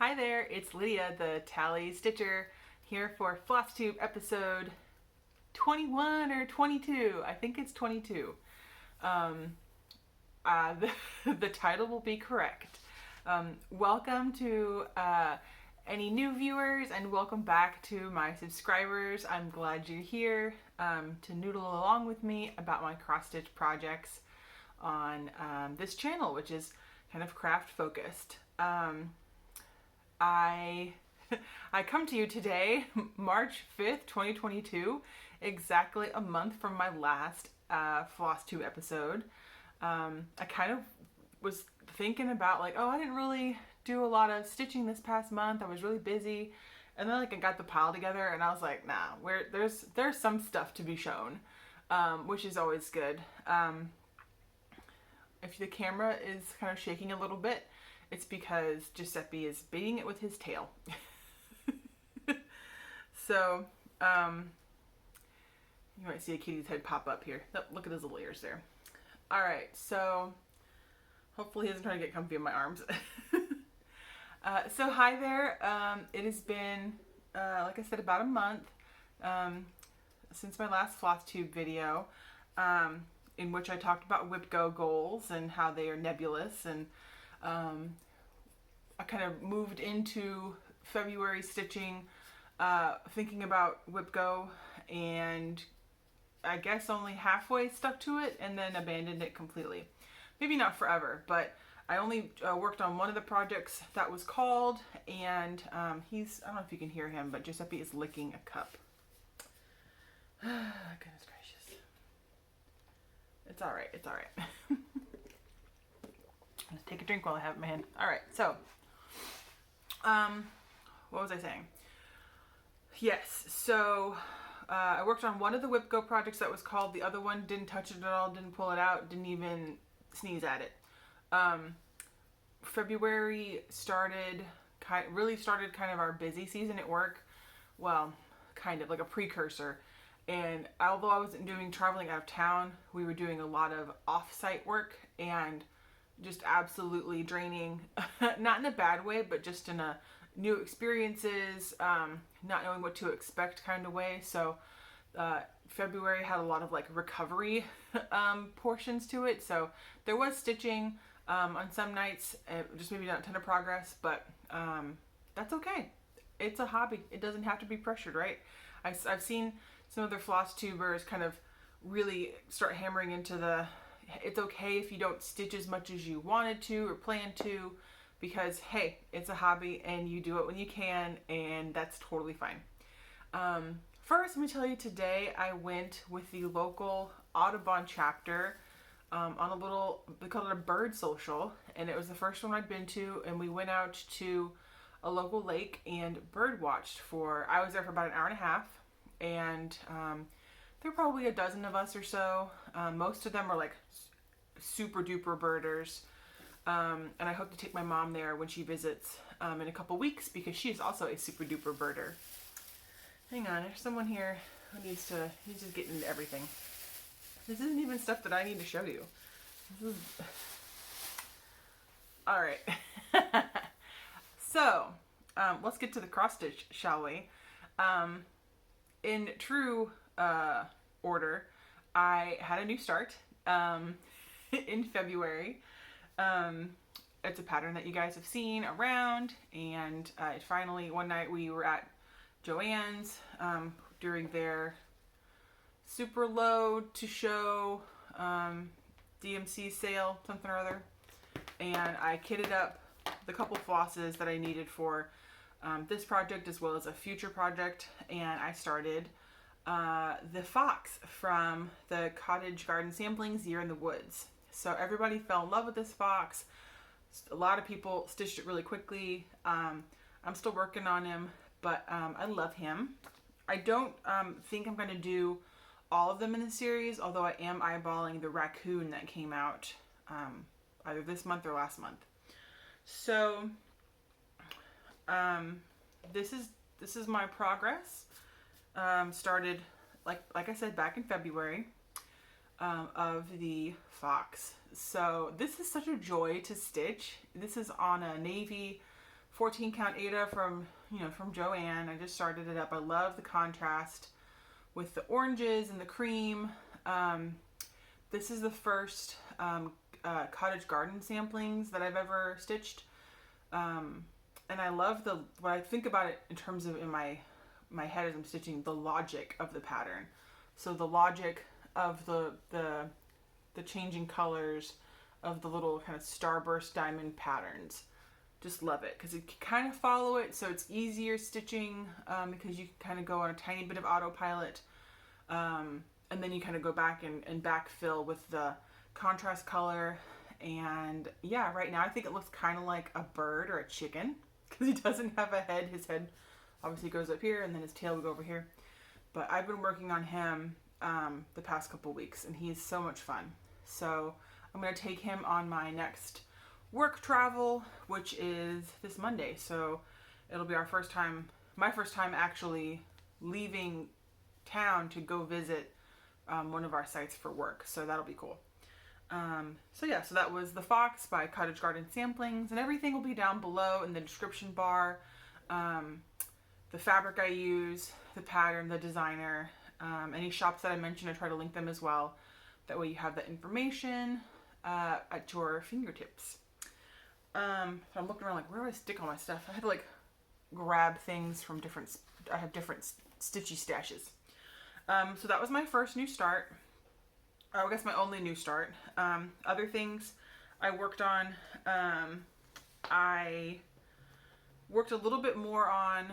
Hi there, it's Lydia, the Tally Stitcher, here for Flosstube episode 21 or 22. I think it's 22. The title will be correct. Welcome to any new viewers and welcome back to my subscribers. I'm glad you're here to noodle along with me about my cross-stitch projects on this channel, which is kind of craft focused. I come to you today, March 5th, 2022, exactly a month from my last Flosstube episode. I kind of was thinking about like, oh, I didn't really do a lot of stitching this past month. I was really busy. And then like I got the pile together and I was like, nah, there's some stuff to be shown, which is always good. If the camera is kind of shaking a little bit, it's because Giuseppe is beating it with his tail. So, you might see a kitty's head pop up here. Oh, look at his little ears there. All right, so hopefully he isn't trying to get comfy in my arms. So hi there. It has been, like I said, about a month since my last Flosstube video, in which I talked about WIPGO goals and how they are nebulous, and I kind of moved into February stitching, thinking about WIPGO, and I guess only halfway stuck to it and then abandoned it completely. Maybe not forever, but I only worked on one of the projects that was called, and I don't know if you can hear him, but Giuseppe is licking a cup. Goodness gracious. It's all right. It's all right. Let's take a drink while I have it in my hand. All right. So, what was I saying? Yes. So, I worked on one of the WIPGO projects that was called. The other one didn't touch it at all. Didn't pull it out. Didn't even sneeze at it. February really started kind of our busy season at work. Well, kind of like a precursor. And although I wasn't traveling out of town, we were doing a lot of off-site work and just absolutely draining, not in a bad way, but just in a new experiences, not knowing what to expect kind of way. So February had a lot of like recovery portions to it. So there was stitching on some nights, just maybe not a ton of progress, but that's okay. It's a hobby. It doesn't have to be pressured, right? I've seen some other floss tubers kind of really start hammering into it's okay if you don't stitch as much as you wanted to or plan to, because hey, it's a hobby and you do it when you can, and that's totally fine. First, let me tell you, today I went with the local Audubon chapter on a little, they called it a bird social, and it was the first one I'd been to, and we went out to a local lake and bird watched I was there for about an hour and a half, and there were probably a dozen of us or so. Most of them are like super duper birders, and I hope to take my mom there when she visits in a couple weeks, because she is also a super duper birder. Hang on, there's someone here who needs to get into everything. This isn't even stuff that I need to show you. All right. So, let's get to the cross stitch, shall we? In true order, I had a new start in February. It's a pattern that you guys have seen around, and it finally, one night we were at Joann's during their super low to show DMC sale, something or other, and I kitted up the couple flosses that I needed for this project as well as a future project, and I started the fox from the Cottage Garden Samplings Year in the Woods. So everybody fell in love with this fox. A lot of people stitched it really quickly. I'm still working on him, but I love him. I don't think I'm going to do all of them in the series, although I am eyeballing the raccoon that came out either this month or last month. So this is my progress. Started like I said back in February of the fox. So this is such a joy to stitch. This is on a navy 14 count Aida from, from Joann. I just started it up. I love the contrast with the oranges and the cream. This is the first Cottage garden samplings that I've ever stitched. And I love what I think about it in terms of in my head as I'm stitching, the logic of the pattern. So the logic of the changing colors of the little kind of starburst diamond patterns. Just love it because you can kind of follow it, so it's easier stitching because you can kind of go on a tiny bit of autopilot, and then you kind of go back and backfill with the contrast color. And yeah, right now I think it looks kind of like a bird or a chicken because he doesn't have a head. His head obviously goes up here and then his tail would go over here. But I've been working on him the past couple weeks and he's so much fun. So I'm going to take him on my next work travel, which is this Monday. So it'll be my first time actually leaving town to go visit one of our sites for work. So that'll be cool. So that was the Fox by Cottage Garden Samplings, and everything will be down below in the description bar. The fabric I use, the pattern, the designer, any shops that I mentioned, I try to link them as well. That way you have the information at your fingertips. So I'm looking around like, where do I stick all my stuff? I had to like grab things from I have different stitchy stashes. So that was my first new start. I guess my only new start. Other things I worked on, I worked a little bit more on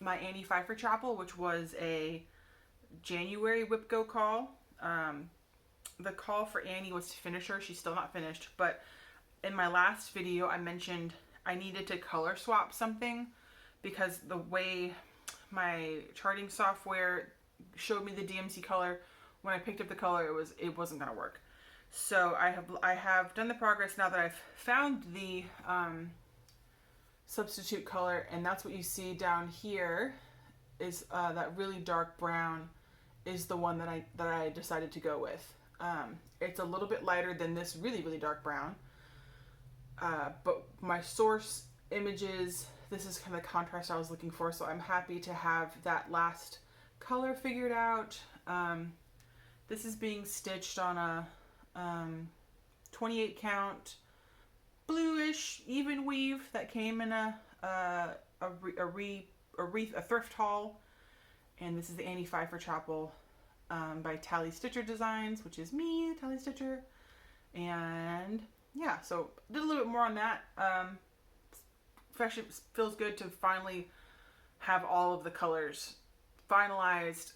my Pfeiffer Chapel, which was a January WIPGO call. The call for Annie was to finish her. She's still not finished, but in my last video I mentioned I needed to color swap something because the way my charting software showed me the DMC color, when I picked up the color, it wasn't going to work. So I have done the progress now that I've found the substitute color, and that's what you see down here is that really dark brown is the one that I decided to go with. It's a little bit lighter than this really, really dark brown. But my source images, this is kind of the contrast I was looking for, so I'm happy to have that last color figured out. This is being stitched on a 28 count bluish even weave that came in a thrift haul, and this is the Pfeiffer Chapel by TallyStitcherDesigns, which is me, Tally Stitcher. And yeah, so did a little bit more on that. It feels good to finally have all of the colors finalized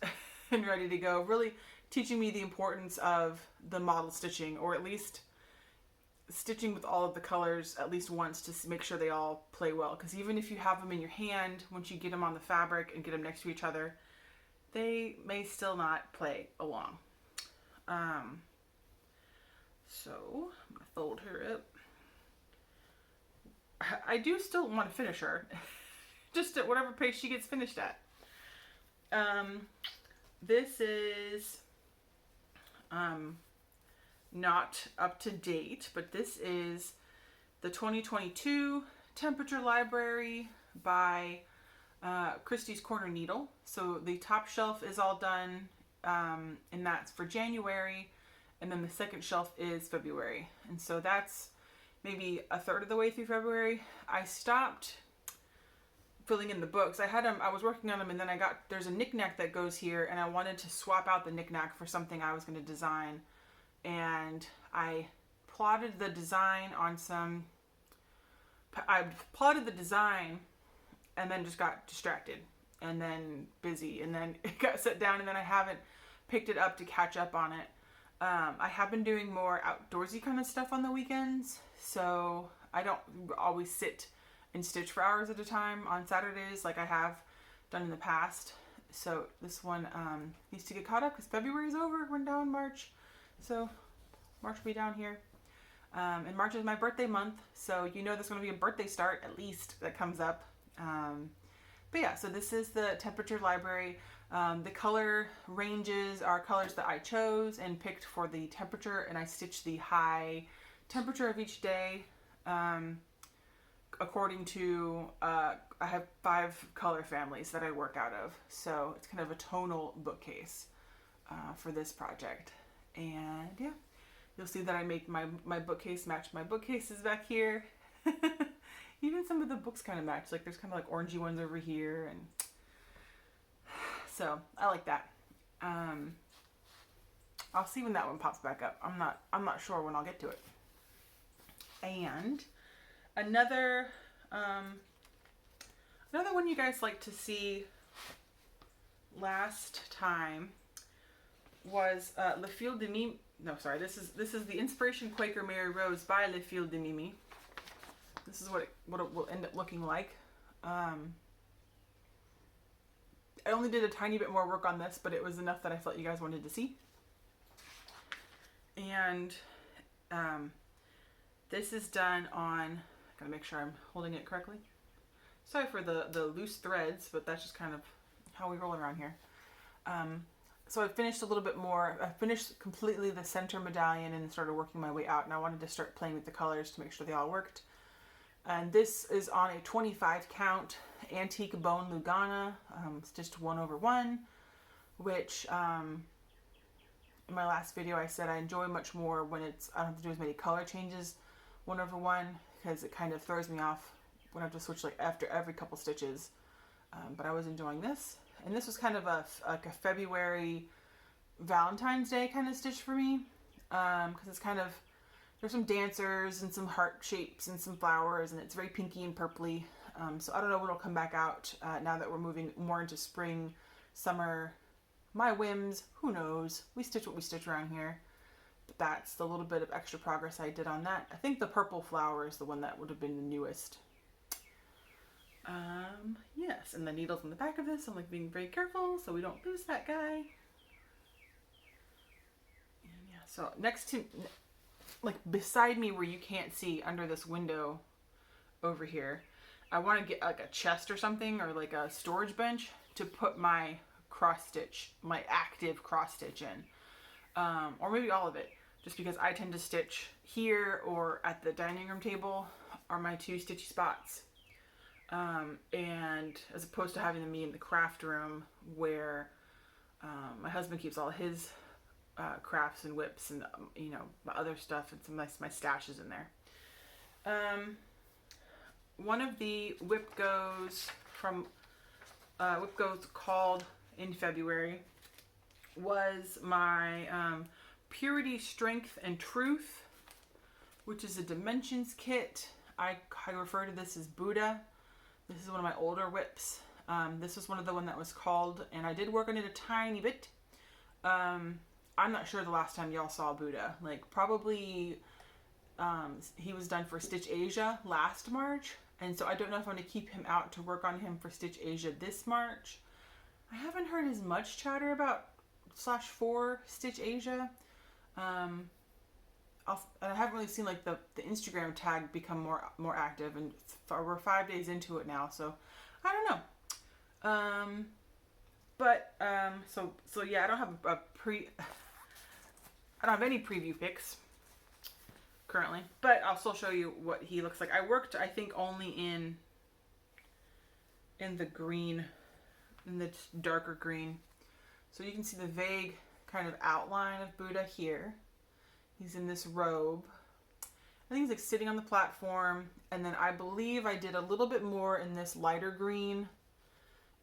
and ready to go. Really teaching me the importance of the model stitching, or at least stitching with all of the colors at least once to make sure they all play well. Because even if you have them in your hand, once you get them on the fabric and get them next to each other, they may still not play along. So I'm gonna fold her up. I do still want to finish her, just at whatever pace she gets finished at. This is not up to date, but this is the 2022 Temperature Library by Kristi's Corner Needle. So the top shelf is all done, and that's for January, and then the second shelf is February. And so that's maybe a third of the way through February. I stopped filling in the books. I was working on them, and then there's a knickknack that goes here, and I wanted to swap out the knickknack for something I was going to design. And I plotted the design and then just got distracted and then busy, and then it got set down, and then I haven't picked it up to catch up on it. I have been doing more outdoorsy kind of stuff on the weekends, so I don't always sit and stitch for hours at a time on Saturdays like I have done in the past. So this one needs to get caught up because February is over. We're now in March, so March will be down here. And March is my birthday month, so you know there's going to be a birthday start at least that comes up. But yeah, so this is the Temperature Library. The color ranges are colors that I chose and picked for the temperature, and I stitched the high temperature of each day. according to, I have 5 color families that I work out of. So it's kind of a tonal bookcase for this project. And yeah, you'll see that I make my bookcase match my bookcases back here. Even some of the books kind of match. Like there's kind of like orangey ones over here. And so I like that. I'll see when that one pops back up. I'm not sure when I'll get to it. And another one you guys like to see last time was Le Fil de Mimie. No, sorry. This is the Inspiration Quaker Mary Rose by Le Fil de Mimie. This is what it will end up looking like. I only did a tiny bit more work on this, but it was enough that I felt you guys wanted to see. And this is done on, gotta make sure I'm holding it correctly. Sorry for the loose threads, but that's just kind of how we roll around here. So I finished a little bit more. I finished completely the center medallion and started working my way out, and I wanted to start playing with the colors to make sure they all worked. And this is on a 25 count antique bone lugana, stitched 1/1, which in my last video I said I enjoy much more when I don't have to do as many color changes 1/1, because it kind of throws me off when I have to switch like after every couple stitches. But I was enjoying this, and this was kind of like a February Valentine's Day kind of stitch for me, because it's kind of, there's some dancers and some heart shapes and some flowers, and it's very pinky and purpley. So I don't know when it'll come back out now that we're moving more into spring, summer. My whims, who knows? We stitch what we stitch around here. But that's the little bit of extra progress I did on that. I think the purple flower is the one that would have been the newest. Yes, and the needle's in the back of this. I'm like being very careful so we don't lose that guy. And yeah, so next to, like beside me where you can't see under this window over here, I want to get like a chest or something, or like a storage bench to put my cross stitch, my active cross stitch in, or maybe all of it, just because I tend to stitch here or at the dining room table are my 2 stitchy spots, and as opposed to having them be in the craft room where my husband keeps all his crafts and whips and you know, my other stuff, and some my stashes in there. One of the WIPGOs from WIPGOs called in February was my Purity, Strength, and Truth, which is a dimensions kit. I refer to this as Buddha. This is one of my older whips. This was one of the one that was called, and I did work on it a tiny bit. I'm not sure the last time y'all saw Buddha. Like probably he was done for Stitch Asia last March, and so I don't know if I'm going to keep him out to work on him for Stitch Asia this March. I haven't heard as much chatter about /4 Stitch Asia. I haven't really seen like the Instagram tag become more active, and we're 5 days into it now, so I don't know. So yeah, I don't have I don't have any preview pics currently, but I'll still show you what he looks like. I worked, I think, only in the green, in the darker green. So you can see the vague kind of outline of Buddha here. He's in this robe. I think he's like sitting on the platform, and then I believe I did a little bit more in this lighter green,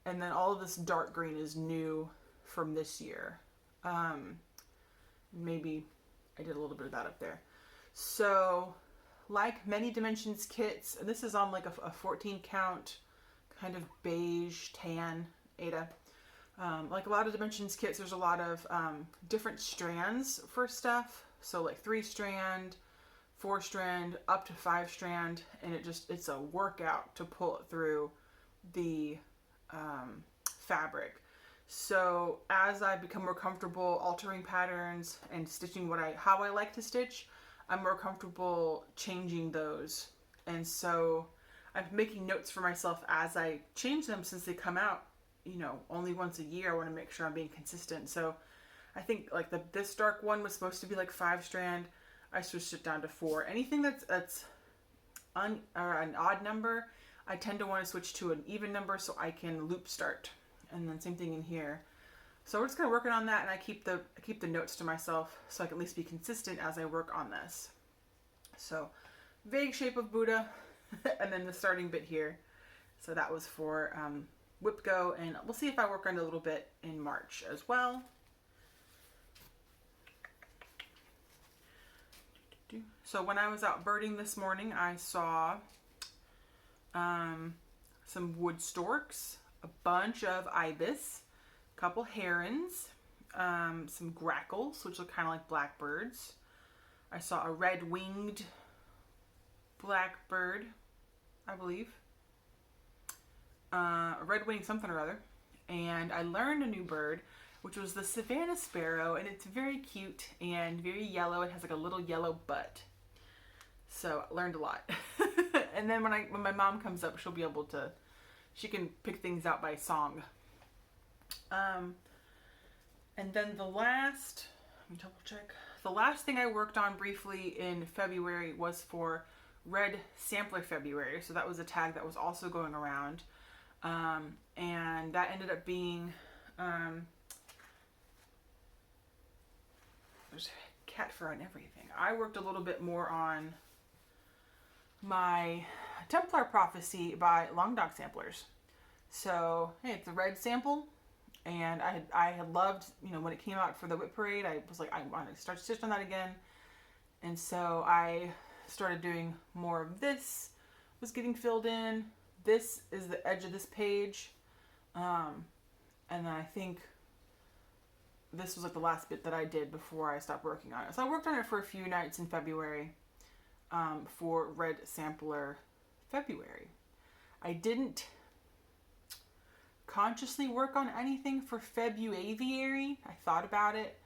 and then all of this dark green is new from this year. Maybe I did a little bit of that up there. So like many dimensions kits, and this is on like a 14 count kind of beige tan Aida. Like a lot of dimensions kits, there's a lot of different strands for stuff. So like 3-strand, 4-strand, up to 5-strand, and it's a workout to pull it through the fabric. So as I become more comfortable altering patterns and stitching how I like to stitch, I'm more comfortable changing those. And so I'm making notes for myself as I change them, since they come out, you know, only once a year. I want to make sure I'm being consistent. So I think like this dark one was supposed to be like 5-strand. I switched it down to 4. Anything that's an odd number, I tend to want to switch to an even number so I can loop start. And then same thing in here. So we're just kind of working on that, and I keep the notes to myself so I can at least be consistent as I work on this. So vague shape of Buddha, and then the starting bit here. So that was for WIPGO, and we'll see if I work on it a little bit in March as well. So when I was out birding this morning, I saw some wood storks, a bunch of ibis, a couple herons, some grackles, which look kind of like blackbirds. I saw a red-winged blackbird, I believe. A red-winged something or other. And I learned a new bird, which was the Savannah sparrow, and it's very cute and very yellow. It has like a little yellow butt. So I learned a lot. And then when my mom comes up, she'll be able to, she can pick things out by song. And then the last, let me double check. The last thing I worked on briefly in February was for Red Sampler February. So that was a tag that was also going around. And that ended up being, there's cat fur and everything. I worked a little bit more on my Templar Prophecy by Long Dog Samplers. So, hey, it's a red sample, and I had loved, you know, when it came out for the Whip Parade, I was like, I want to start stitching on that again. And so I started doing more of this, was getting filled in. This is the edge of this page. And then I think this was like the last bit that I did before I stopped working on it. So I worked on it for a few nights in February for Red Sampler February. I didn't consciously work on anything for February. I thought about it.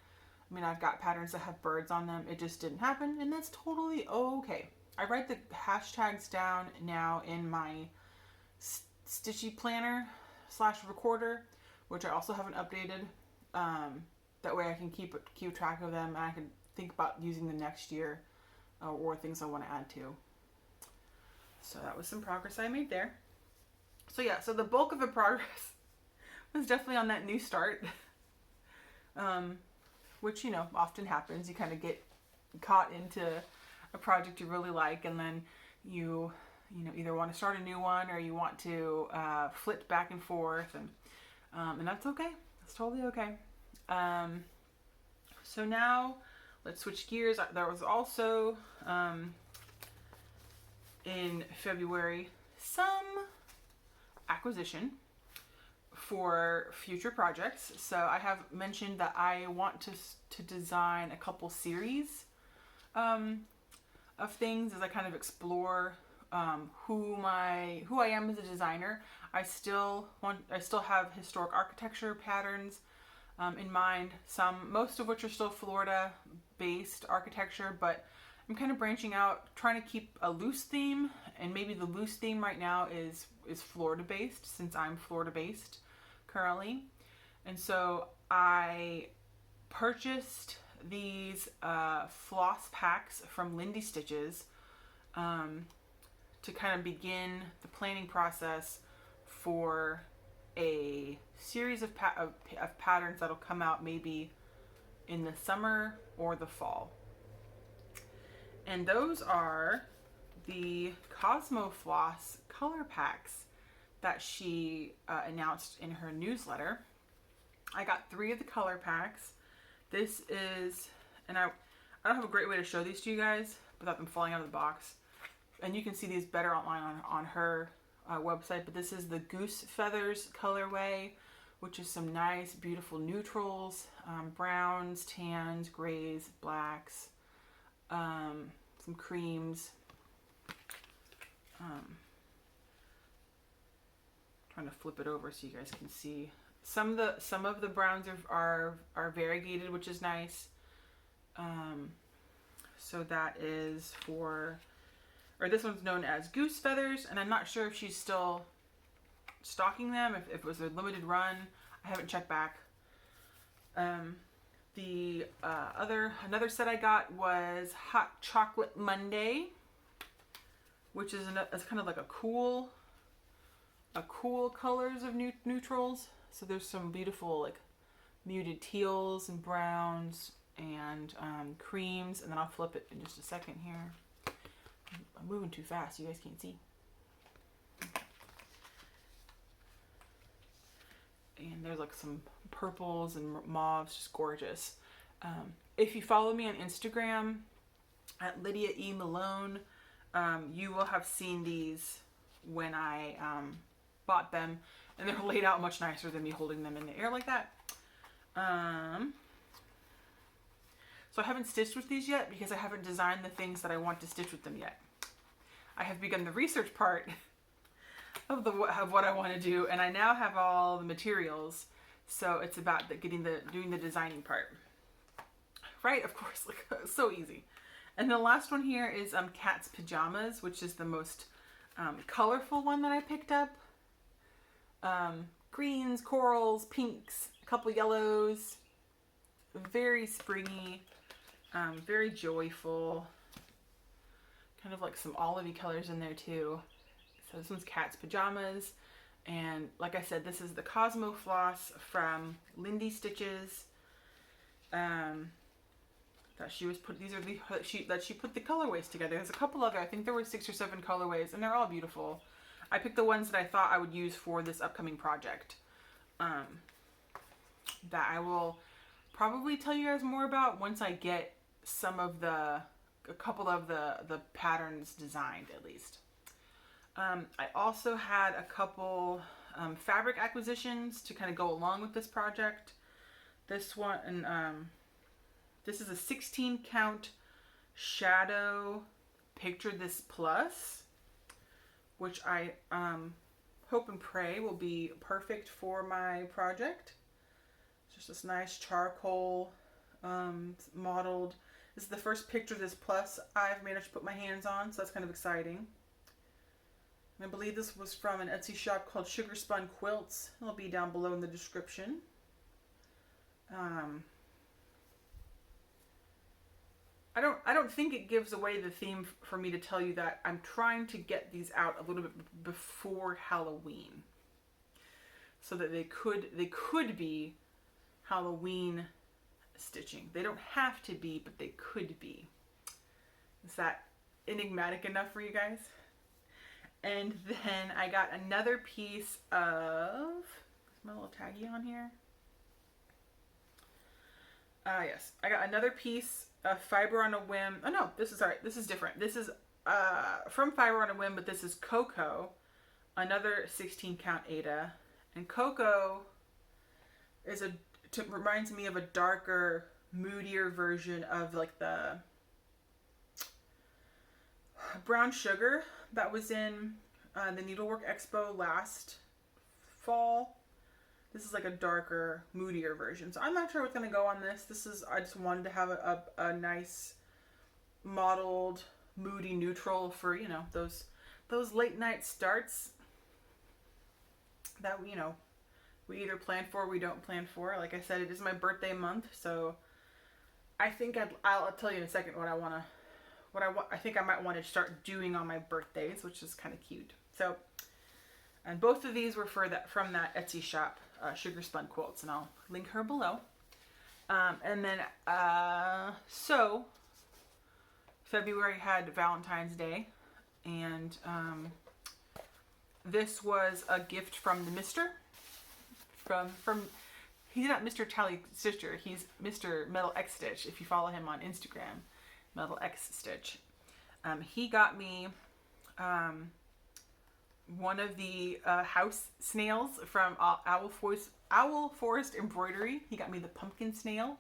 I mean, I've got patterns that have birds on them. It just didn't happen, and that's totally okay. I write the hashtags down now in my Stitchy Planner / recorder, which I also haven't updated. That way I can keep track of them, and I can think about using them next year, or things I want to add to. So that was some progress I made there. So yeah, so the bulk of the progress was definitely on that new start, which, you know, often happens. You kind of get caught into a project you really like, and then you know, either want to start a new one or you want to flip back and forth, and that's okay. That's totally okay. So now let's switch gears. There was also in February some acquisition for future projects. So I have mentioned that I want to design a couple series of things as I kind of explore who I am as a designer. I still have historic architecture patterns in mind, most of which are still Florida based architecture, but I'm kind of branching out, trying to keep a loose theme, and maybe the loose theme right now is Florida based, since I'm Florida based currently. And so I purchased these floss packs from Lindy Stitches to kind of begin the planning process for a series of patterns that'll come out maybe in the summer or the fall. And those are the Cosmo Floss color packs that she announced in her newsletter. I got 3 of the color packs. This is, and I don't have a great way to show these to you guys without them falling out of the box. And you can see these better online on her website, but this is the Goose Feathers colorway, which is some nice, beautiful neutrals, browns, tans, grays, blacks, some creams. Trying to flip it over so you guys can see. Some of the browns are variegated, which is nice. So that is for, or this one's known as Goose Feathers, and I'm not sure if she's still stocking them, if it was a limited run. I haven't checked back. The another set I got was Hot Chocolate Monday. which is it's kind of like a cool colors of neutrals. So there's some beautiful like muted teals and browns and creams, and then I'll flip it in just a second here. I'm moving too fast, you guys can't see. And there's like some purples and mauves, just gorgeous. If you follow me on Instagram at Lydia E. Malone, you will have seen these when I bought them, and they're laid out much nicer than me holding them in the air like that. So I haven't stitched with these yet because I haven't designed the things that I want to stitch with them yet. I have begun the research part of what I want to do, and I now have all the materials, so it's about doing the designing part. Right, of course, like so easy. And the last one here is Cat's Pajamas, which is the most colorful one that I picked up. Greens, corals, pinks, a couple yellows, very springy, very joyful, kind of like some olivey colors in there too. So this one's Cat's Pajamas, and like I said, this is the Cosmo floss from Lindy Stitches. That she put the colorways together. There's a couple other, I think there were 6 or 7 colorways, and they're all beautiful. I picked the ones that I thought I would use for this upcoming project. That I will probably tell you guys more about once I get a couple of the patterns designed at least. I also had a couple fabric acquisitions to kind of go along with this project. This one, this is a 16 count shadow Picture This Plus, which I hope and pray will be perfect for my project. It's just this nice charcoal modeled. This is the first Picture This Plus I've managed to put my hands on, so that's kind of exciting. And I believe this was from an Etsy shop called SpunSugarQuilts. It'll be down below in the description. I don't think it gives away the theme for me to tell you that I'm trying to get these out a little bit before Halloween, so that they could be Halloween stitching. They don't have to be, but they could be. Is that enigmatic enough for you guys? And then I got another piece of, is my little taggy on here? Yes, I got another piece of Fiber on a Whim. Oh no, this is alright. This is different. This is from Fiber on a Whim, but this is Cocoa, another 16 count Aida. And Cocoa is reminds me of a darker, moodier version of like the Brown Sugar that was in the Needlework Expo last fall. This is like a darker, moodier version. So I'm not sure what's going to go on this. I just wanted to have a nice modeled, moody neutral for, you know, those late night starts that, you know, we either plan for or we don't plan for. Like I said, it is my birthday month, so I think I'll tell you in a second I think I might want to start doing on my birthdays, which is kind of cute. So, and both of these were from that Etsy shop, Sugar Spun Quilts, and I'll link her below. And then, so February had Valentine's Day, and this was a gift from the Mister. From he's not Mr. Tally Stitcher, he's Mr. Metal X Stitch. If you follow him on Instagram, Metal X Stitch. He got me one of the house snails from Owl Forest Embroidery. He got me the pumpkin snail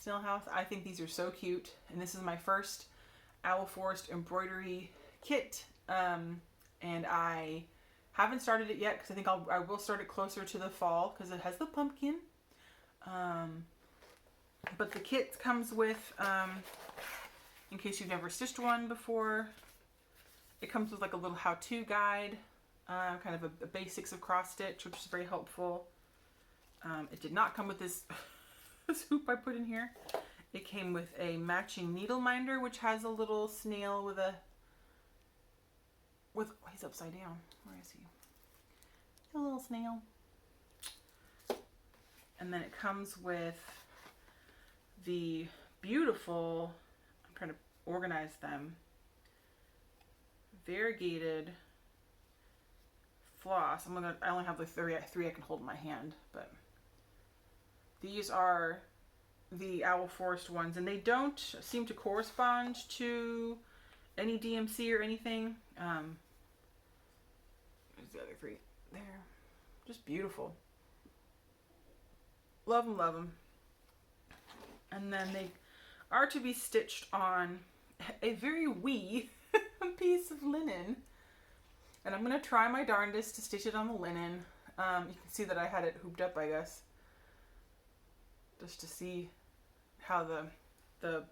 house. I think these are so cute, and this is my first Owl Forest Embroidery kit, and I haven't started it yet because I think I will start it closer to the fall because it has the pumpkin. But the kit comes with, in case you've never stitched one before, it comes with like a little how-to guide, kind of a basics of cross stitch, which is very helpful. It did not come with this, this hoop I put in here. It came with a matching needle minder, which has a little snail with a with, he's upside down. Where is he? A little snail. And then it comes with the beautiful, I'm trying to organize them, variegated floss. I only have like three I can hold in my hand, but these are the Owl Forest ones, and they don't seem to correspond to any DMC or anything. There's the other three there. Just beautiful. Love them, love them. And then they are to be stitched on a very wee piece of linen. And I'm going to try my darndest to stitch it on the linen. You can see that I had it hooped up, I guess, just to see how the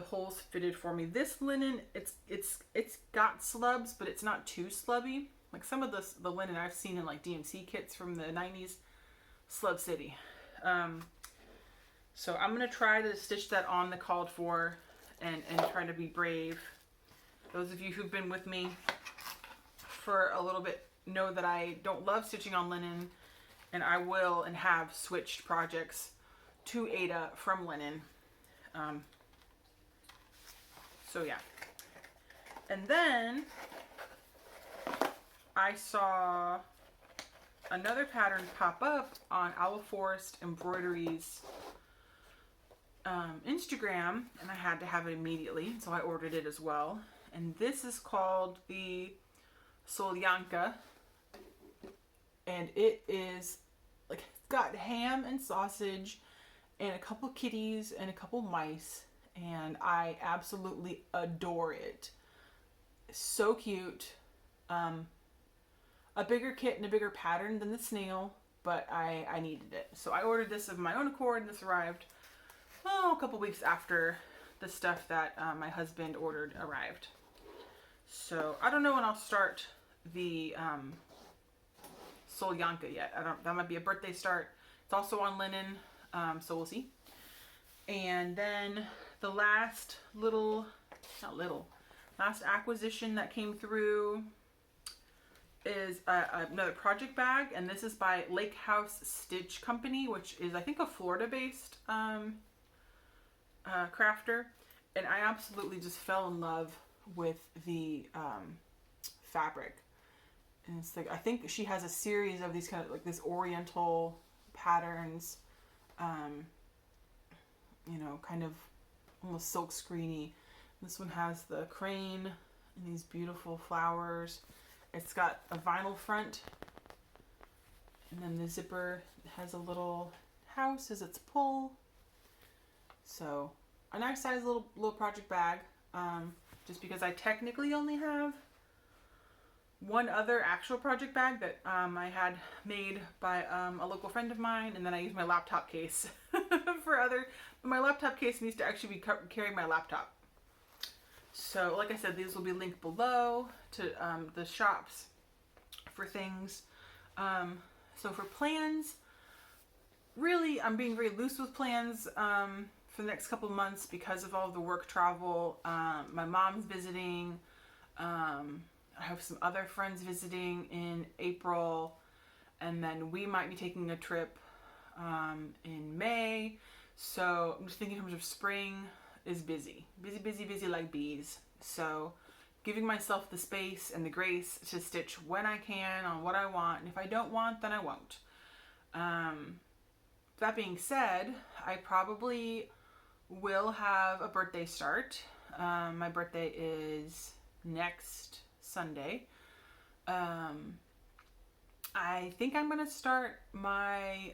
holes fitted for me. This linen, it's got slubs, but it's not too slubby. Like some of the linen I've seen in like DMC kits from the 90s, Slub City. So I'm going to try to stitch that on the called for and try to be brave. Those of you who've been with me for a little bit know that I don't love stitching on linen, and I will and have switched projects to Aida from linen. So yeah. And then I saw another pattern pop up on Owl Forest Embroideries Instagram, and I had to have it immediately, so I ordered it as well. And this is called the Solyanka, and it is like, it's got ham and sausage and a couple kitties and a couple mice, and I absolutely adore it. So cute. A bigger kit and a bigger pattern than the snail, but I needed it. So I ordered this of my own accord, and this arrived a couple weeks after the stuff that my husband ordered arrived. So I don't know when I'll start the Solyanka yet. That might be a birthday start. It's also on linen, so we'll see. And then the last last acquisition that came through is another project bag, and this is by Lake House Stitch Company, which is, I think, a Florida-based crafter, and I absolutely just fell in love with the fabric. And it's like, I think she has a series of these kind of like this oriental patterns, you know, kind of almost silk screeny. This one has the crane and these beautiful flowers. It's got a vinyl front, and then the zipper has a little house as its pull. So a nice size little project bag, just because I technically only have one other actual project bag that I had made by a local friend of mine, and then I used my laptop case for other. My laptop case needs to actually be carrying my laptop. So like I said, these will be linked below to the shops for things. So for plans, really I'm being very loose with plans for the next couple of months because of all of the work travel. My mom's visiting. I have some other friends visiting in April, and then we might be taking a trip in May. So I'm just thinking in terms of spring is busy like bees. So giving myself the space and the grace to stitch when I can on what I want, and if I don't want, then I won't. That being said, I probably will have a birthday start. My birthday is next Sunday. I think I'm going to start my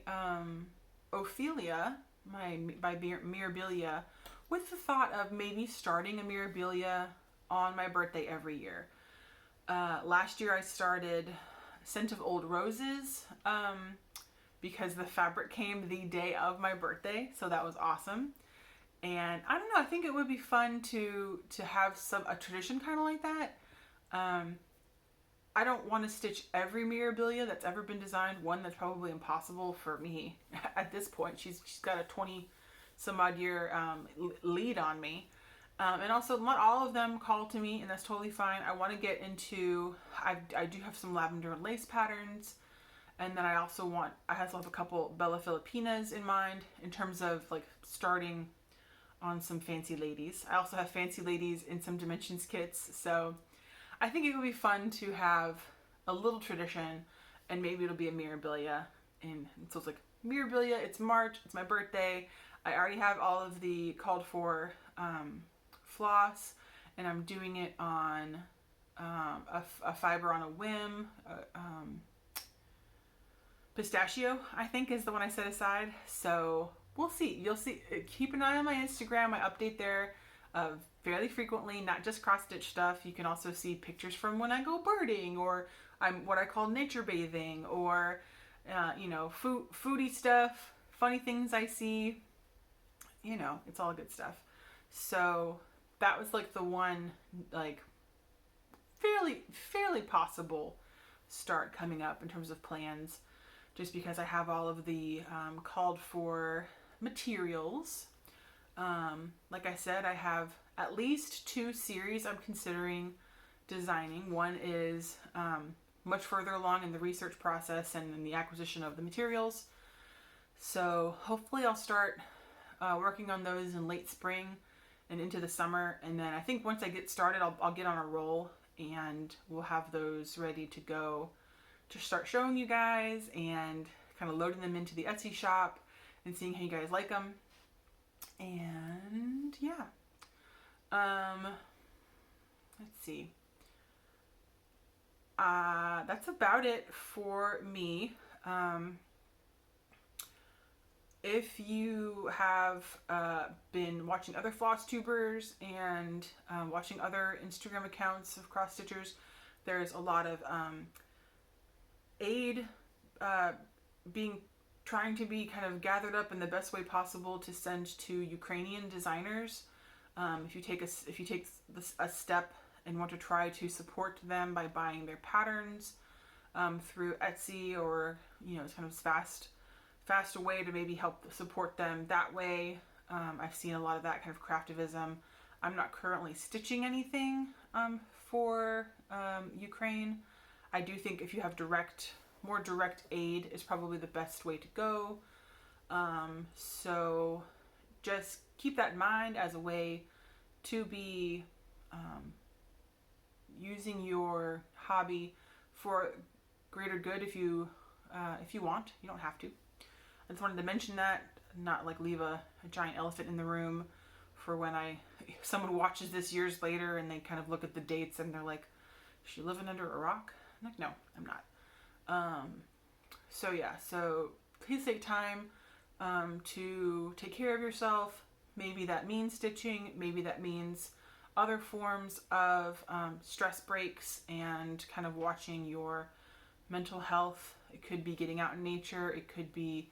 Ophelia, by Mirabilia, with the thought of maybe starting a Mirabilia on my birthday every year. Last year I started Scent of Old Roses because the fabric came the day of my birthday, so that was awesome. And I don't know, I think it would be fun to have a tradition kind of like that. I don't want to stitch every Mirabilia that's ever been designed. One, that's probably impossible for me at this point. She's got a 20 some odd year lead on me. And also, not all of them call to me, and that's totally fine. I want to get into, I do have some lavender and lace patterns, and then I also have a couple Bella Filipinas in mind in terms of like starting on some fancy ladies. I also have fancy ladies in some dimensions kits, so I think it would be fun to have a little tradition, and maybe it'll be a mirabilia. And so it's like mirabilia, it's March, it's my birthday. I already have all of the called for floss, and I'm doing it on a fiber on a whim. Pistachio, I think, is the one I set aside. So we'll see. You'll see. Keep an eye on my Instagram. I update there fairly frequently, not just cross stitch stuff. You can also see pictures from when I go birding, or I'm what I call nature bathing, or foodie stuff, funny things I see. It's all good stuff. So that was like the one like fairly possible start coming up in terms of plans, just because I have all of the called for materials. Like I said, I have at least 2 series I'm considering designing. One is much further along in the research process and in the acquisition of the materials. So hopefully I'll start working on those in late spring and into the summer. And then I think once I get started, I'll get on a roll, and we'll have those ready to go to start showing you guys and kind of loading them into the Etsy shop and seeing how you guys like them. And yeah, let's see. That's about it for me. If you have been watching other Flosstubers and watching other Instagram accounts of cross stitchers, there's a lot of aid trying to be kind of gathered up in the best way possible to send to Ukrainian designers. If you take a step and want to try to support them by buying their patterns through Etsy, or it's kind of fast way to maybe help support them that way. I've seen a lot of that kind of craftivism. I'm not currently stitching anything for Ukraine. I do think if you have more direct aid is probably the best way to go. So just keep that in mind as a way to be using your hobby for greater good if you want. You don't have to. I just wanted to mention that, not like leave a giant elephant in the room for when someone watches this years later and they kind of look at the dates and they're like, is she living under a rock? I'm like, no, I'm not. So please take time to take care of yourself. Maybe that means stitching, maybe that means other forms of stress breaks and kind of watching your mental health. It could be getting out in nature, it could be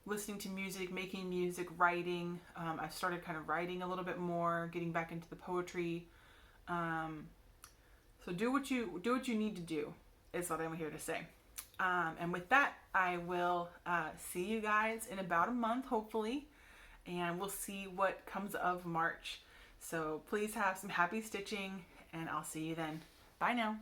listening to music, making music, writing. I've started kind of writing a little bit more, getting back into the poetry. So do what you need to do is what I'm here to say. And with that, I will see you guys in about a month, hopefully, and we'll see what comes of March. So please have some happy stitching, and I'll see you then. Bye now.